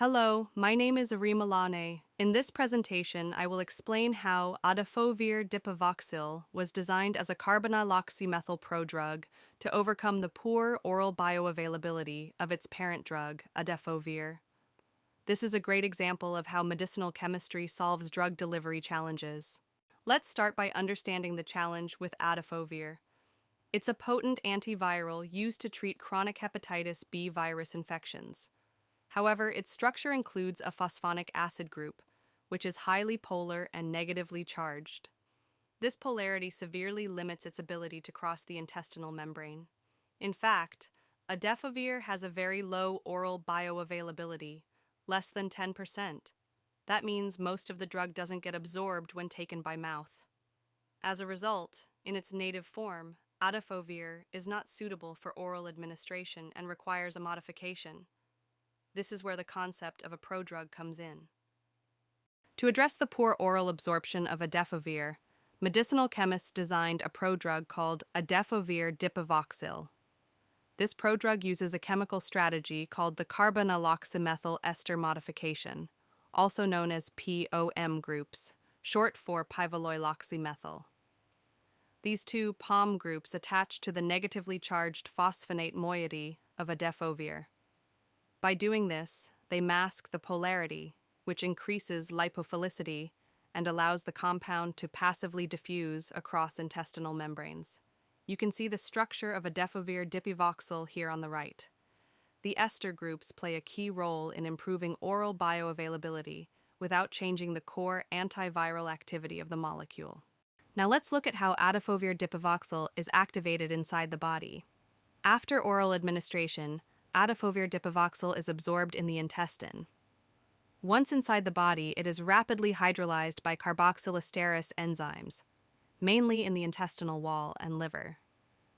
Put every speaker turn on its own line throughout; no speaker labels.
Hello, my name is Arima Lane. In this presentation, I will explain how adefovir dipivoxil was designed as a carbonyloxymethyl prodrug to overcome the poor oral bioavailability of its parent drug, adefovir. This is a great example of how medicinal chemistry solves drug delivery challenges. Let's start by understanding the challenge with adefovir. It's a potent antiviral used to treat chronic hepatitis B virus infections. However, its structure includes a phosphonic acid group, which is highly polar and negatively charged. This polarity severely limits its ability to cross the intestinal membrane. In fact, adefovir has a very low oral bioavailability, less than 10%. That means most of the drug doesn't get absorbed when taken by mouth. As a result, in its native form, adefovir is not suitable for oral administration and requires a modification. This is where the concept of a prodrug comes in. To address the poor oral absorption of adefovir, medicinal chemists designed a prodrug called adefovir dipivoxil. This prodrug uses a chemical strategy called the carbonyloxymethyl ester modification, also known as POM groups, short for pivolloyloxymethyl. These two POM groups attach to the negatively charged phosphonate moiety of adefovir. By doing this, they mask the polarity, which increases lipophilicity and allows the compound to passively diffuse across intestinal membranes. You can see the structure of adefovir dipivoxil here on the right. The ester groups play a key role in improving oral bioavailability without changing the core antiviral activity of the molecule. Now let's look at how adefovir dipivoxil is activated inside the body. After oral administration, adefovir dipivoxil is absorbed in the intestine. Once inside the body, it is rapidly hydrolyzed by carboxylesterase enzymes, mainly in the intestinal wall and liver.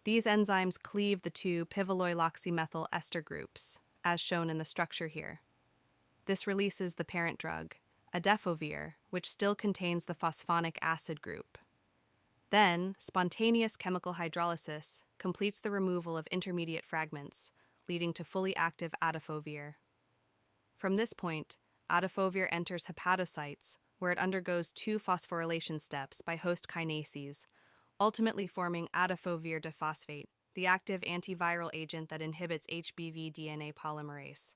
These enzymes cleave the two pivolloyloxymethyl ester groups, as shown in the structure here. This releases the parent drug, adefovir, which still contains the phosphonic acid group. Then, spontaneous chemical hydrolysis completes the removal of intermediate fragments, leading to fully active adefovir. From this point, adefovir enters hepatocytes, where it undergoes two phosphorylation steps by host kinases, ultimately forming adefovir diphosphate, the active antiviral agent that inhibits HBV DNA polymerase.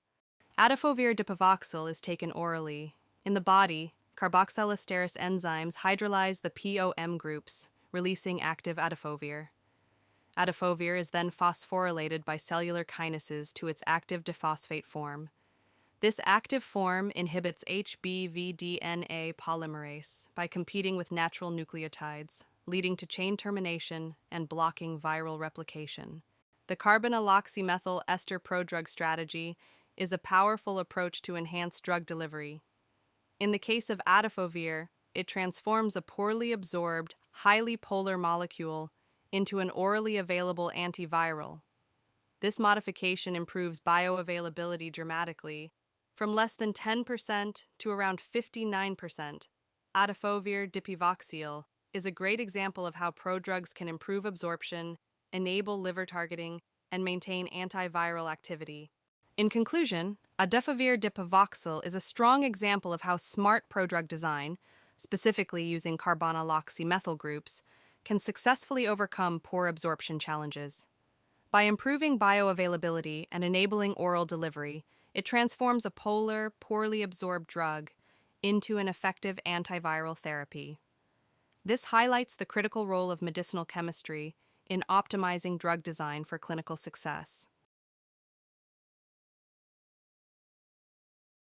Adefovir dipivoxil is taken orally. In the body, carboxylesterase enzymes hydrolyze the POM groups, releasing active adefovir. Adefovir is then phosphorylated by cellular kinases to its active diphosphate form. This active form inhibits HBV DNA polymerase by competing with natural nucleotides, leading to chain termination and blocking viral replication. The carbonyloxymethyl ester prodrug strategy is a powerful approach to enhance drug delivery. In the case of adefovir, it transforms a poorly absorbed, highly polar molecule into an orally available antiviral. This modification improves bioavailability dramatically, from less than 10% to around 59%. Adefovir dipivoxil is a great example of how prodrugs can improve absorption, enable liver targeting, and maintain antiviral activity. In conclusion, adefovir dipivoxil is a strong example of how smart prodrug design, specifically using carbonyloxymethyl groups, can successfully overcome poor absorption challenges. By improving bioavailability and enabling oral delivery, it transforms a polar, poorly absorbed drug into an effective antiviral therapy. This highlights the critical role of medicinal chemistry in optimizing drug design for clinical success.